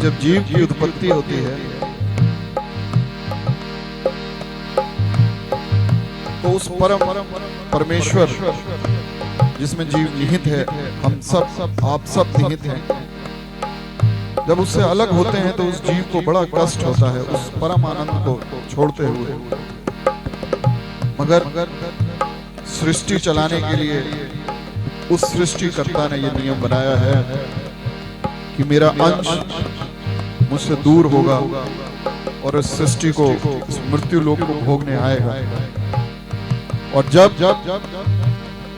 जब जीव की उत्पत्ति होती है तो उस परम परमेश्वर जिसमें जीव निहित है, हम सब आप सब निहित हैं, जब उससे अलग होते हैं तो उस जीव को बड़ा कष्ट होता है उस परम आनंद को छोड़ते हुए। मगर सृष्टि चलाने के लिए उस सृष्टिकर्ता ने यह नियम बनाया है कि मेरा अंश मुझसे दूर होगा और इस सृष्टि को, इस मृत्यु लोक को भोगने आएगा। और जब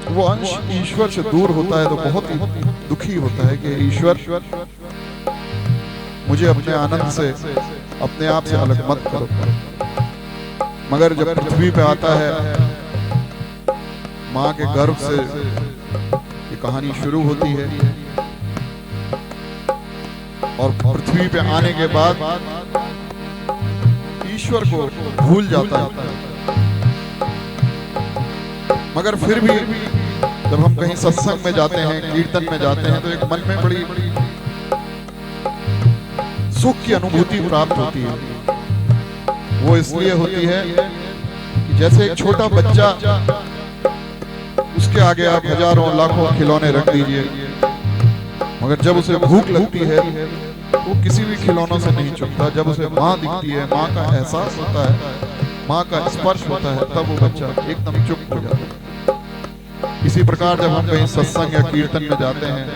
वो अंश ईश्वर से दूर होता है तो बहुत ही दुखी होता है कि ईश्वर मुझे अपने आनंद से, अपने आप से अलग मत करो। मगर जब पृथ्वी पे आता है, माँ के गर्भ से ये कहानी शुरू होती है और पृथ्वी पे आने के बाद ईश्वर को भूल जाता है। मगर फिर भी जब हम कहीं सत्संग में जाते हैं, कीर्तन में जाते हैं, तो एक मन में बड़ी सुख की अनुभूति प्राप्त होती है। वो इसलिए होती है कि जैसे एक छोटा बच्चा, उसके आगे आप हजारों लाखों खिलौने रख दीजिए, मगर जब उसे भूख लगती है वो किसी भी खिलौनों से नहीं चुकता। जब उसे माँ दिखती है, माँ का एहसास होता है, माँ का स्पर्श होता है, तब वो बच्चा एकदम चुप हो जाता है। इसी प्रकार जब हम कहीं सत्संग या कीर्तन में जाते हैं,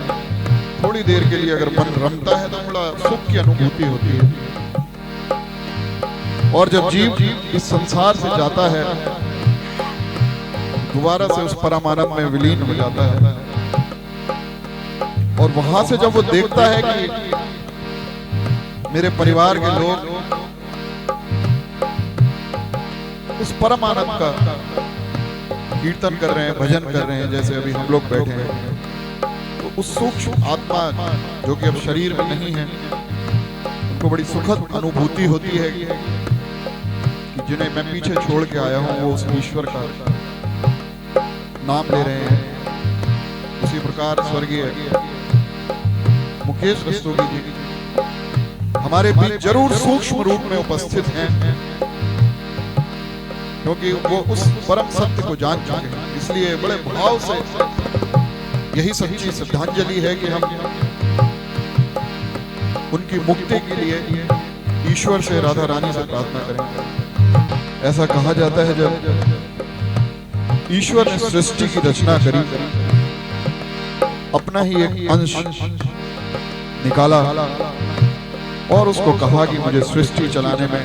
थोड़ी देर के लिए अगर मन रमता है तो बड़ा सुख की अनुभूति होती है। और जब जीव इस संसार से जाता है, दोबारा से उस परमानंद में विलीन हो जाता है। और वहां से जब वो देखता है कि मेरे परिवार के लोग उस परमानंद का कीर्तन कर रहे हैं, भजन कर रहे हैं, जैसे अभी हम लोग बैठे हैं, तो उस सूक्ष्म आत्मा जो कि अब शरीर में नहीं है, उनको बड़ी सुखद अनुभूति होती है कि जिन्हें मैं पीछे छोड़ के आया हूं वो उस ईश्वर का नाम ले रहे हैं। उसी प्रकार स्वर्गीय मुकेश रस्तोगी जी हमारे बीच जरूर सूक्ष्म रूप में उपस्थित हैं, क्योंकि वो उस परम सत्य को जान चुके हैं। इसलिए बड़े भाव से यही सच्ची श्रद्धांजलि है कि हम उनकी मुक्ति के लिए ईश्वर से, राधा रानी से प्रार्थना करें। ऐसा कहा जाता है जब ईश्वर ने सृष्टि की रचना करी, अपना ही एक अंश निकाला और उसको कहा कि मुझे सृष्टि चलाने में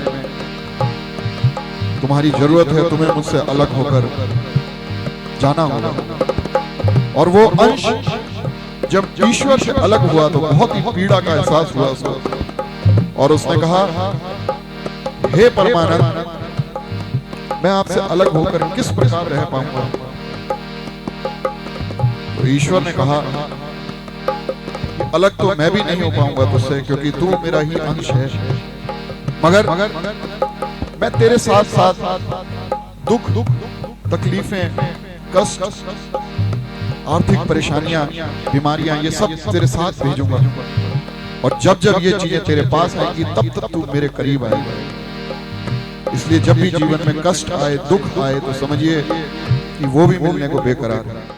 तुम्हारी जरूरत है, तुम्हें मुझसे अलग होकर जाना होगा। और वो अंश जब ईश्वर से अलग हुआ तो बहुत ही पीड़ा का एहसास हुआ उसको, और उसने कहा, हे परमानंद, मैं आपसे अलग होकर किस प्रकार रह पाऊंगा। तो ईश्वर ने कहा, अलग तो मैं भी नहीं हो पाऊंगा तुझसे, क्योंकि तू मेरा ही अंश है। मगर मैं तेरे साथ साथ दुख, तकलीफें, कष्ट, आर्थिक परेशानियां, बीमारियां, ये सब तेरे साथ भेजूंगा। और जब जब ये चीजें तेरे पास आएंगी तब तू मेरे करीब आएगा। इसलिए जब भी जीवन में कष्ट आए, दुख आए, तो समझिए कि वो भी मिलने को बेकरार है।